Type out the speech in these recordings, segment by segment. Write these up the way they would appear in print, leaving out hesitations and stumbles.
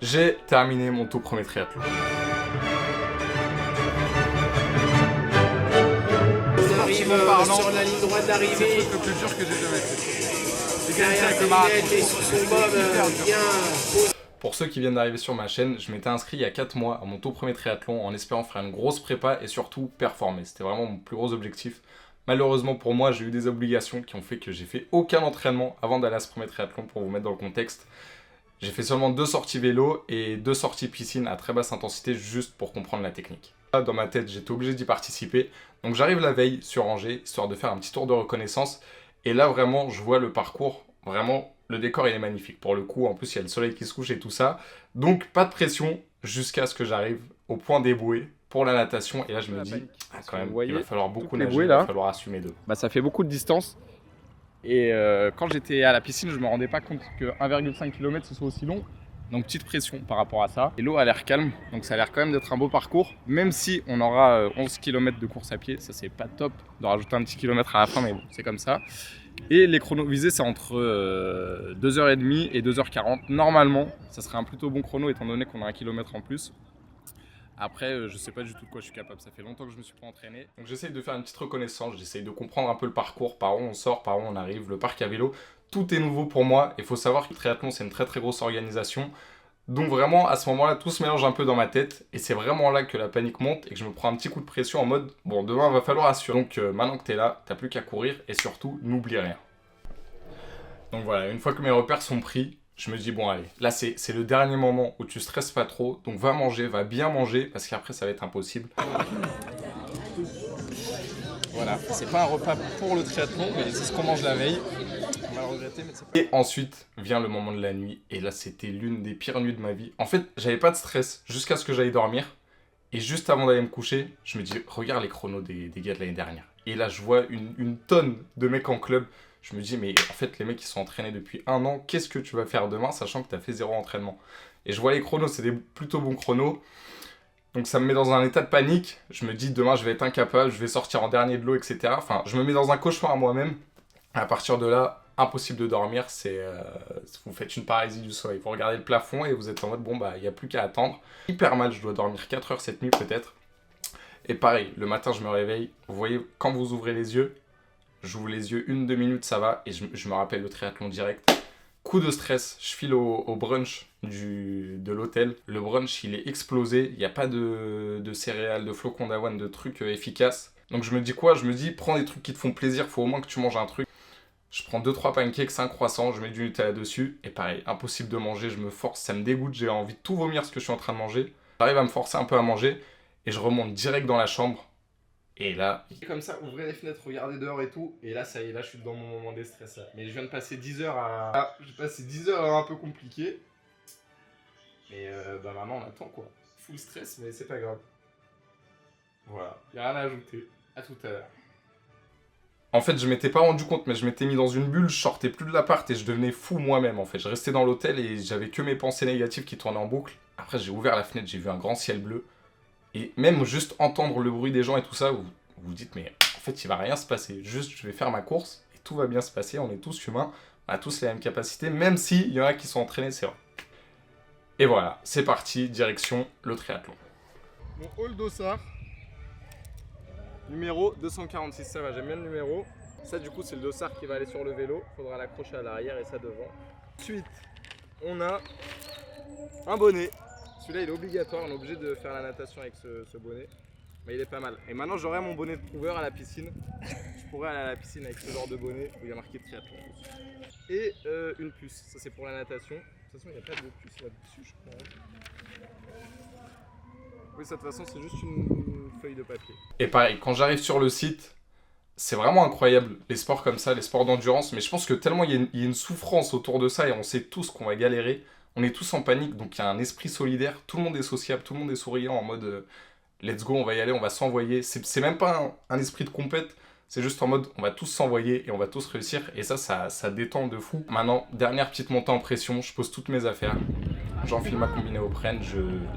J'ai terminé mon tout premier triathlon. On arrive sur la ligne droite d'arrivée. C'est le truc le plus dur que j'ai jamais fait. Derrière Kevin et sous son bob bien posé. Pour ceux qui viennent d'arriver sur ma chaîne, je m'étais inscrit il y a 4 mois à mon tout premier triathlon en espérant faire une grosse prépa et surtout performer. C'était vraiment mon plus gros objectif. Malheureusement pour moi, j'ai eu des obligations qui ont fait que j'ai fait aucun entraînement avant d'aller à ce premier triathlon pour vous mettre dans le contexte. J'ai fait seulement 2 sorties vélo et 2 sorties piscine à très basse intensité juste pour comprendre la technique. Dans ma tête, j'étais obligé d'y participer. Donc j'arrive la veille sur Angers, histoire de faire un petit tour de reconnaissance. Et là vraiment, je vois le parcours. Vraiment, le décor il est magnifique. Pour le coup, en plus il y a le soleil qui se couche et tout ça. Donc pas de pression jusqu'à ce que j'arrive au point des bouées pour la natation. Et là je me dis, quand même, il va falloir beaucoup nager, bouées, il là, va falloir assumer d'eux. bah, ça fait beaucoup de distance. Et quand j'étais à la piscine, je me rendais pas compte que 1,5 km ce soit aussi long. Donc petite pression par rapport à ça. Et l'eau a l'air calme, donc ça a l'air quand même d'être un beau parcours. Même si on aura 11 km de course à pied, ça c'est pas top de rajouter un petit kilomètre à la fin, mais bon, c'est comme ça. Et les chronos visés, c'est entre 2h30 et 2h40. Normalement, ça serait un plutôt bon chrono étant donné qu'on a 1 km en plus. Après, je sais pas du tout de quoi je suis capable, ça fait longtemps que je me suis pas entraîné. Donc j'essaye de faire une petite reconnaissance, j'essaye de comprendre un peu le parcours, par où on sort, par où on arrive, le parc à vélo. Tout est nouveau pour moi, il faut savoir que le triathlon c'est une très très grosse organisation. Donc vraiment à ce moment-là, tout se mélange un peu dans ma tête et c'est vraiment là que la panique monte et que je me prends un petit coup de pression en mode bon demain il va falloir assurer. Donc maintenant que t'es là, t'as plus qu'à courir et surtout n'oublie rien. Donc voilà, une fois que mes repères sont pris, je me dis bon allez, là c'est le dernier moment où tu stresses pas trop, donc va manger, va bien manger parce qu'après ça va être impossible. Voilà, c'est pas un repas pour le triathlon, mais c'est ce qu'on mange la veille. On va le regretter, mais c'est pas... Et ensuite vient le moment de la nuit, et là c'était l'une des pires nuits de ma vie. En fait, j'avais pas de stress jusqu'à ce que j'aille dormir, et juste avant d'aller me coucher, je me dis, regarde les chronos des gars de l'année dernière. Et là je vois une tonne de mecs en club, je me dis, mais en fait les mecs ils sont entraînés depuis 1 an, qu'est-ce que tu vas faire demain, sachant que t'as fait 0 entraînement. Et je vois les chronos, c'est des plutôt bons chronos, donc ça me met dans un état de panique, je me dis, demain je vais être incapable, je vais sortir en dernier de l'eau, etc. Enfin, je me mets dans un cauchemar à moi-même. À partir de là, impossible de dormir, vous faites une paralysie du sommeil. Vous regardez le plafond et vous êtes en mode bon bah il n'y a plus qu'à attendre. Hyper mal, je dois dormir 4 heures cette nuit peut-être. Et pareil, le matin je me réveille, vous voyez quand vous ouvrez les yeux, j'ouvre les yeux 1-2 minutes ça va et je me rappelle le triathlon direct. Coup de stress, je file au brunch de l'hôtel. Le brunch il est explosé, il n'y a pas de céréales, de flocons d'avoine, de trucs efficaces. Donc je me dis quoi? Je me dis prends des trucs qui te font plaisir, faut au moins que tu manges un truc. Je prends 2-3 pancakes, 5 croissants, je mets du Nutella dessus. Et pareil, impossible de manger, je me force, ça me dégoûte, j'ai envie de tout vomir ce que je suis en train de manger. J'arrive à me forcer un peu à manger et je remonte direct dans la chambre. Et là, comme ça, ouvrez les fenêtres, regardez dehors et tout. Et là, ça y est, là, je suis dans mon moment de stress. Là. Mais je viens de passer 10 heures à... Ah, j'ai passé 10 heures un peu compliqué. Mais bah maintenant, on attend quoi. Full stress, mais c'est pas grave. Voilà, y a rien à ajouter. À tout à l'heure. En fait, je m'étais pas rendu compte, mais je m'étais mis dans une bulle, je sortais plus de l'appart et je devenais fou moi-même en fait. Je restais dans l'hôtel et j'avais que mes pensées négatives qui tournaient en boucle. Après, j'ai ouvert la fenêtre, j'ai vu un grand ciel bleu. Et même juste entendre le bruit des gens et tout ça, vous vous dites, mais en fait, il va rien se passer. Juste, je vais faire ma course et tout va bien se passer. On est tous humains, on a tous les mêmes capacités, même s'il y en a qui sont entraînés, c'est vrai. Et voilà, c'est parti, direction le triathlon. Mon hall d'Ossard, numéro 246, ça va, j'aime bien le numéro. Ça du coup c'est le dossard qui va aller sur le vélo, faudra l'accrocher à l'arrière et ça devant. Ensuite, on a un bonnet. Celui-là il est obligatoire, on est obligé de faire la natation avec ce bonnet. Mais il est pas mal. Et maintenant j'aurai mon bonnet de prouveur à la piscine. Je pourrais aller à la piscine avec ce genre de bonnet où il y a marqué triathlon. Et une puce, ça c'est pour la natation. De toute façon il n'y a pas de puce là-dessus je crois. Oui, ça de toute façon c'est juste une feuille de papier. Et pareil, quand j'arrive sur le site, c'est vraiment incroyable, les sports comme ça, les sports d'endurance, mais je pense que tellement il y a une souffrance autour de ça et on sait tous qu'on va galérer, on est tous en panique, donc il y a un esprit solidaire, tout le monde est sociable, tout le monde est souriant en mode let's go, on va y aller, on va s'envoyer. C'est même pas un esprit de compète, c'est juste en mode on va tous s'envoyer et on va tous réussir, et ça détend de fou. Maintenant, dernière petite montée en pression, je pose toutes mes affaires, j'enfile ma combinaison au prenne,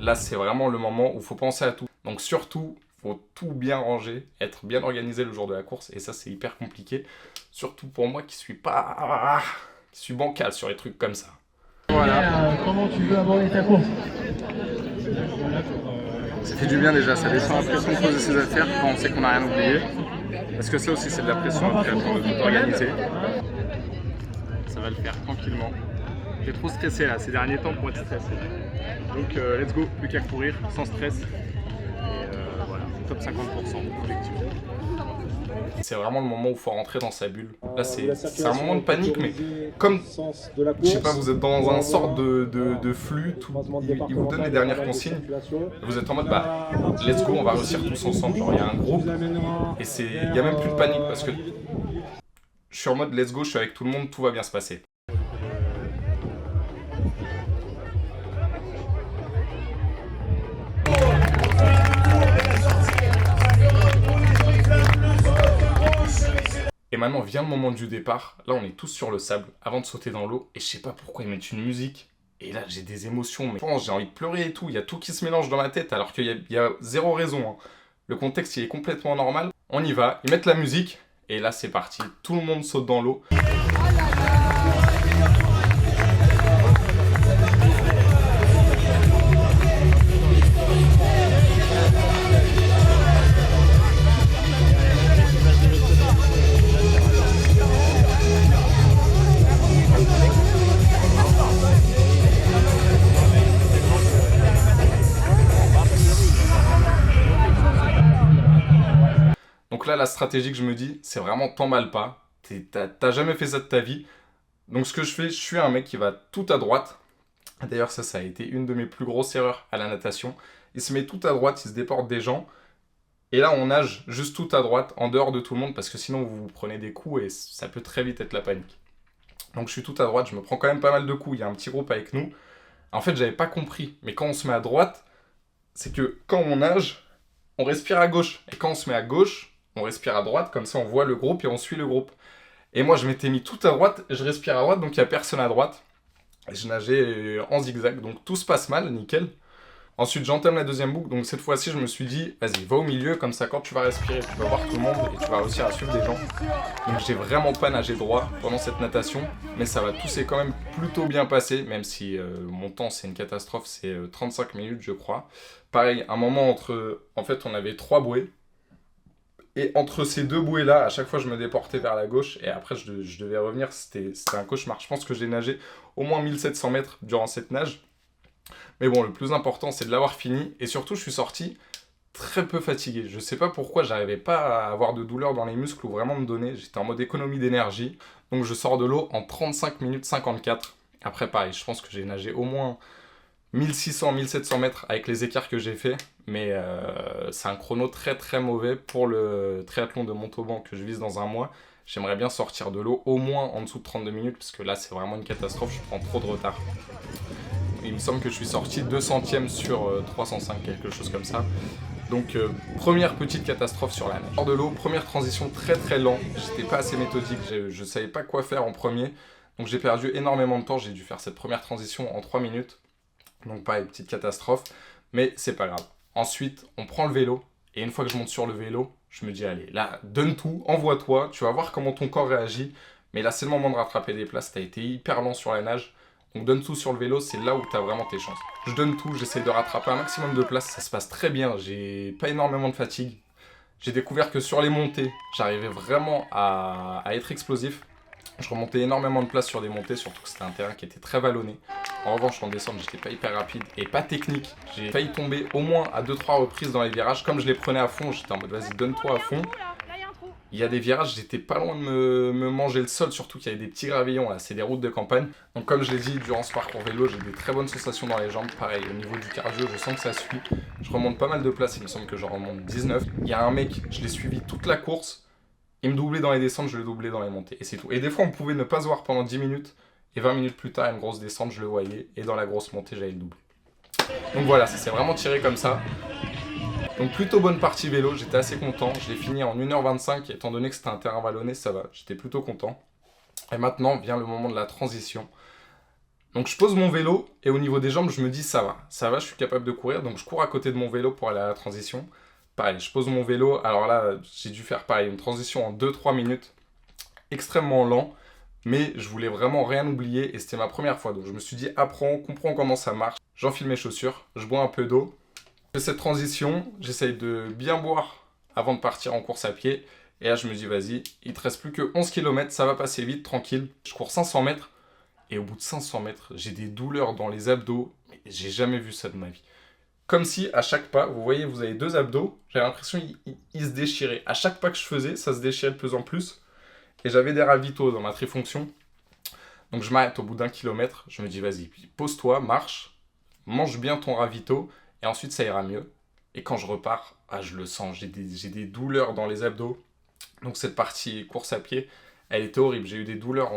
là c'est vraiment le moment où il faut penser à tout. Donc surtout, faut tout bien ranger, être bien organisé le jour de la course, et ça c'est hyper compliqué, surtout pour moi qui suis bancal sur les trucs comme ça. Voilà. Comment tu veux aborder ta course? Ça fait du bien déjà, ça descend la pression de poser ses affaires quand on sait qu'on n'a rien oublié. Parce que ça aussi c'est de la pression après pour le tout organiser. Ça va le faire tranquillement. J'ai trop stressé là ces derniers temps pour être stressé. Donc let's go, plus qu'à courir, sans stress. Et voilà, top 50% collectif. C'est vraiment le moment où il faut rentrer dans sa bulle. Là, c'est un moment de panique, mais comme, je sais pas, vous êtes dans un sort de flux, il vous donne les dernières consignes, vous êtes en mode, bah, let's go, on va réussir tous ensemble. Genre, il y a un groupe, et il y a même plus de panique, parce que je suis en mode, let's go, je suis avec tout le monde, tout va bien se passer. Et maintenant vient le moment du départ. Là, on est tous sur le sable avant de sauter dans l'eau. Et je sais pas pourquoi ils mettent une musique. Et là, j'ai des émotions. Mais je pense, j'ai envie de pleurer et tout. Il y a tout qui se mélange dans ma tête alors qu'il y a zéro raison. Hein. Le contexte, il est complètement normal. On y va. Ils mettent la musique. Et là, c'est parti. Tout le monde saute dans l'eau. Donc là, la stratégie que je me dis, c'est vraiment t'emballe pas. T'as jamais fait ça de ta vie. Donc ce que je fais, je suis un mec qui va tout à droite. D'ailleurs, ça a été une de mes plus grosses erreurs à la natation. Il se met tout à droite, il se déporte des gens. Et là, on nage juste tout à droite, en dehors de tout le monde, parce que sinon, vous prenez des coups et ça peut très vite être la panique. Donc je suis tout à droite, je me prends quand même pas mal de coups. Il y a un petit groupe avec nous. En fait, j'avais pas compris. Mais quand on se met à droite, c'est que quand on nage, on respire à gauche. Et quand on se met à gauche, on respire à droite, comme ça on voit le groupe et on suit le groupe. Et moi je m'étais mis tout à droite, je respire à droite, donc il n'y a personne à droite. Et je nageais en zigzag, donc tout se passe mal, nickel. Ensuite j'entame la deuxième boucle, donc cette fois-ci je me suis dit, vas-y, va au milieu, comme ça quand tu vas respirer, tu vas voir tout le monde et tu vas réussir à suivre des gens. Donc j'ai vraiment pas nagé droit pendant cette natation, mais ça va, tout s'est quand même plutôt bien passé, même si mon temps c'est une catastrophe, c'est 35 minutes je crois. Pareil, un moment en fait on avait 3 bouées. Et entre ces deux bouées-là, à chaque fois, je me déportais vers la gauche. Et après, je devais revenir. C'était un cauchemar. Je pense que j'ai nagé au moins 1700 mètres durant cette nage. Mais bon, le plus important, c'est de l'avoir fini. Et surtout, je suis sorti très peu fatigué. Je sais pas pourquoi, j'arrivais pas à avoir de douleur dans les muscles ou vraiment me donner. J'étais en mode économie d'énergie. Donc, je sors de l'eau en 35 minutes 54. Après, pareil, je pense que j'ai nagé au moins 1600-1700 mètres avec les écarts que j'ai fait, mais c'est un chrono très très mauvais pour le triathlon de Montauban que je vise dans un mois. J'aimerais bien sortir de l'eau au moins en dessous de 32 minutes parce que là c'est vraiment une catastrophe, je prends trop de retard. Il me semble que je suis sorti 200e sur 305, quelque chose comme ça. Donc première petite catastrophe sur la nage. Hors de l'eau, première transition très très lente, j'étais pas assez méthodique, je savais pas quoi faire en premier, donc j'ai perdu énormément de temps, j'ai dû faire cette première transition en 3 minutes. Donc pareil, petite catastrophe, mais c'est pas grave. Ensuite, on prend le vélo, et une fois que je monte sur le vélo, je me dis, allez, là, donne tout, envoie-toi, tu vas voir comment ton corps réagit, mais là, c'est le moment de rattraper des places, t'as été hyper lent sur la nage, donc donne tout sur le vélo, c'est là où t'as vraiment tes chances. Je donne tout, j'essaie de rattraper un maximum de places, ça se passe très bien, j'ai pas énormément de fatigue. J'ai découvert que sur les montées, j'arrivais vraiment à être explosif. Je remontais énormément de place sur des montées, surtout que c'était un terrain qui était très vallonné. En revanche, en descente, j'étais pas hyper rapide et pas technique. J'ai failli tomber au moins à 2-3 reprises dans les virages. Comme je les prenais à fond, j'étais en mode vas-y, donne-toi à fond. Il y a des virages, j'étais pas loin de me manger le sol, surtout qu'il y avait des petits gravillons là, c'est des routes de campagne. Donc comme je l'ai dit, durant ce parcours vélo, j'ai des très bonnes sensations dans les jambes. Pareil, au niveau du cardio, je sens que ça suit. Je remonte pas mal de places, il me semble que j'en remonte 19. Il y a un mec, je l'ai suivi toute la course. Il me doublait dans les descentes, je le doublais dans les montées, et c'est tout. Et des fois, on pouvait ne pas se voir pendant 10 minutes, et 20 minutes plus tard, une grosse descente, je le voyais, et dans la grosse montée, j'allais le doubler. Donc voilà, ça s'est vraiment tiré comme ça. Donc plutôt bonne partie vélo, j'étais assez content. Je l'ai fini en 1h25, étant donné que c'était un terrain vallonné, ça va, j'étais plutôt content. Et maintenant vient le moment de la transition. Donc je pose mon vélo, et au niveau des jambes, je me dis ça va, je suis capable de courir, donc je cours à côté de mon vélo pour aller à la transition. Pareil, je pose mon vélo, alors là, j'ai dû faire pareil, une transition en 2-3 minutes, extrêmement lent, Mais je voulais vraiment rien oublier et c'était ma première fois. Donc je me suis dit, apprends, comprends comment ça marche. J'enfile mes chaussures, je bois un peu d'eau. Je fais cette transition, j'essaye de bien boire avant de partir en course à pied. Et là, je me dis, vas-y, il te reste plus que 11 km, ça va passer vite, tranquille. Je cours 500 mètres. Et au bout de 500 mètres, j'ai des douleurs dans les abdos. Mais j'ai jamais vu ça de ma vie. Comme si à chaque pas, vous voyez, vous avez 2 abdos, j'avais l'impression qu'ils se déchiraient. À chaque pas que je faisais, ça se déchirait de plus en plus. Et j'avais des ravitaux dans ma trifonction. Donc je m'arrête au bout d'1 kilomètre. Je me dis, vas-y, puis pose-toi, marche, mange bien ton ravito. Et ensuite, ça ira mieux. Et quand je repars, je le sens, j'ai des douleurs dans les abdos. Donc cette partie course à pied, elle était horrible. J'ai eu des douleurs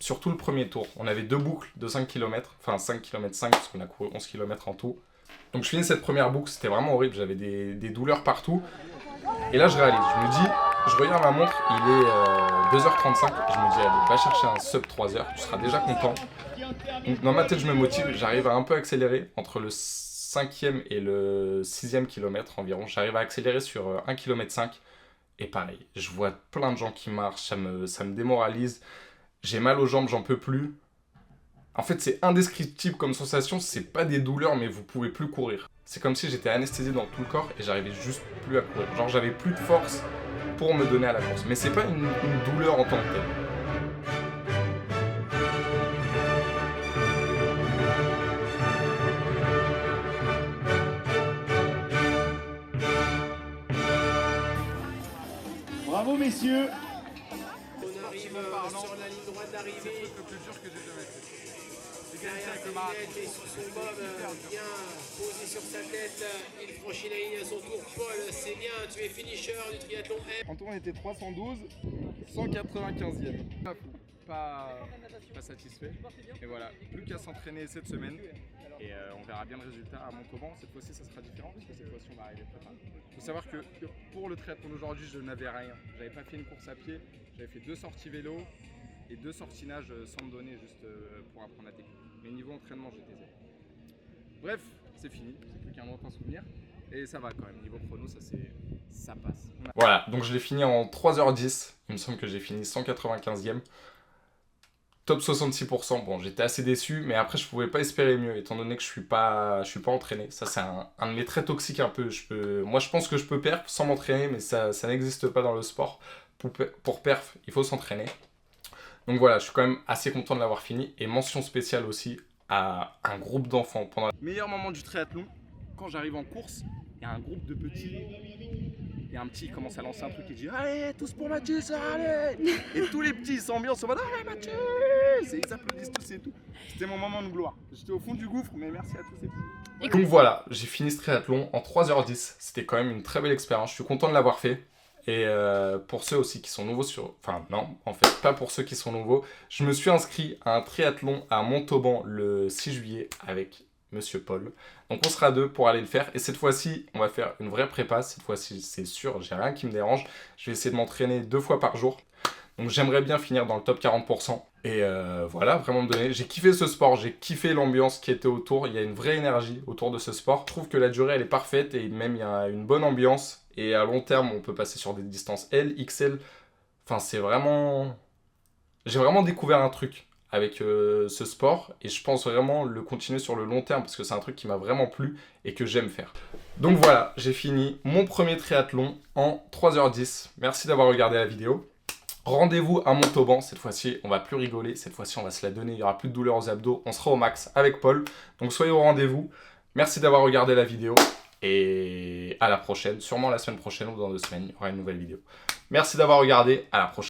surtout le premier tour. On avait 2 boucles de 5 km, enfin 5 km 5 parce qu'on a couru 11 km en tout. Donc je finis cette première boucle, c'était vraiment horrible, j'avais des douleurs partout. Et là je réalise, je me dis, je regarde ma montre, il est 2h35. Et je me dis, allez, va chercher un sub 3h, tu seras déjà content. Donc dans ma tête je me motive, j'arrive à un peu accélérer entre le 5e et le 6e kilomètre environ. J'arrive à accélérer sur 1 km 5. Et pareil, je vois plein de gens qui marchent, ça me démoralise. J'ai mal aux jambes, j'en peux plus. En fait, c'est indescriptible comme sensation, c'est pas des douleurs, mais vous pouvez plus courir. C'est comme si j'étais anesthésié dans tout le corps et j'arrivais juste plus à courir. Genre, j'avais plus de force pour me donner à la course. Mais c'est pas une douleur en tant que telle. Bravo messieurs. On arrive sur la ligne droite d'arrivée. Le plus dur que j'ai jamais fait. Derrière Vinette et sur son bob, bien posé sur sa tête. Il franchit la ligne à son tour. Paul, c'est bien, tu es finisher du triathlon M. En tout, on était 312, 195e. Pas satisfait. Et voilà, plus qu'à s'entraîner cette semaine. Et on verra bien le résultat à Montauban. Cette fois-ci, ça sera différent parce que cette fois-ci, on va arriver préparé. Il faut savoir que pour le triathlon d'aujourd'hui, je n'avais rien. J'avais pas fait une course à pied. J'avais fait 2 sorties vélo et 2 sorties nage sans me donner juste pour apprendre la technique. Mais niveau entraînement, j'étais zéro. Bref, c'est fini. C'est plus qu'un lointain souvenir. Et ça va quand même. Niveau chrono, ça passe. Voilà, donc je l'ai fini en 3h10. Il me semble que j'ai fini 195e. Top 66%, bon j'étais assez déçu, mais après je pouvais pas espérer mieux, étant donné que je suis pas entraîné. Ça c'est un de mes traits toxiques un peu. Moi je pense que je peux perf sans m'entraîner, mais ça n'existe pas dans le sport. Pour perf, il faut s'entraîner. Donc voilà, je suis quand même assez content de l'avoir fini. Et mention spéciale aussi à un groupe d'enfants. Pendant le meilleur moment du triathlon, quand j'arrive en course, il y a un groupe de petits. Et un petit commence à lancer un truc et dit allez, tous pour Mathis, allez. Et tous les petits s'ambiancent en mode allez Mathis. Et ils applaudissent tous et tout. C'était mon moment de gloire. J'étais au fond du gouffre, mais merci à tous ces petits. Donc voilà, j'ai fini ce triathlon en 3h10. C'était quand même une très belle expérience. Je suis content de l'avoir fait. Et pour ceux aussi qui sont nouveaux Enfin non, en fait, pas pour ceux qui sont nouveaux. Je me suis inscrit à un triathlon à Montauban le 6 juillet avec Monsieur Paul. Donc on sera 2 pour aller le faire. Et cette fois-ci, on va faire une vraie prépa. Cette fois-ci, c'est sûr, j'ai rien qui me dérange. Je vais essayer de m'entraîner 2 fois par jour. Donc j'aimerais bien finir dans le top 40%. Et voilà, vraiment me donner. J'ai kiffé ce sport, j'ai kiffé l'ambiance qui était autour. Il y a une vraie énergie autour de ce sport. Je trouve que la durée, elle est parfaite et même il y a une bonne ambiance. Et à long terme, on peut passer sur des distances L, XL. Enfin, c'est vraiment... J'ai vraiment découvert un truc avec ce sport. Et je pense vraiment le continuer sur le long terme parce que c'est un truc qui m'a vraiment plu et que j'aime faire. Donc voilà, j'ai fini mon premier triathlon en 3h10. Merci d'avoir regardé la vidéo. Rendez-vous à Montauban, cette fois-ci on va plus rigoler, cette fois-ci on va se la donner, il n'y aura plus de douleur aux abdos, on sera au max avec Paul. Donc soyez au rendez-vous, merci d'avoir regardé la vidéo et à la prochaine, sûrement la semaine prochaine ou dans 2 semaines, il y aura une nouvelle vidéo. Merci d'avoir regardé, à la prochaine.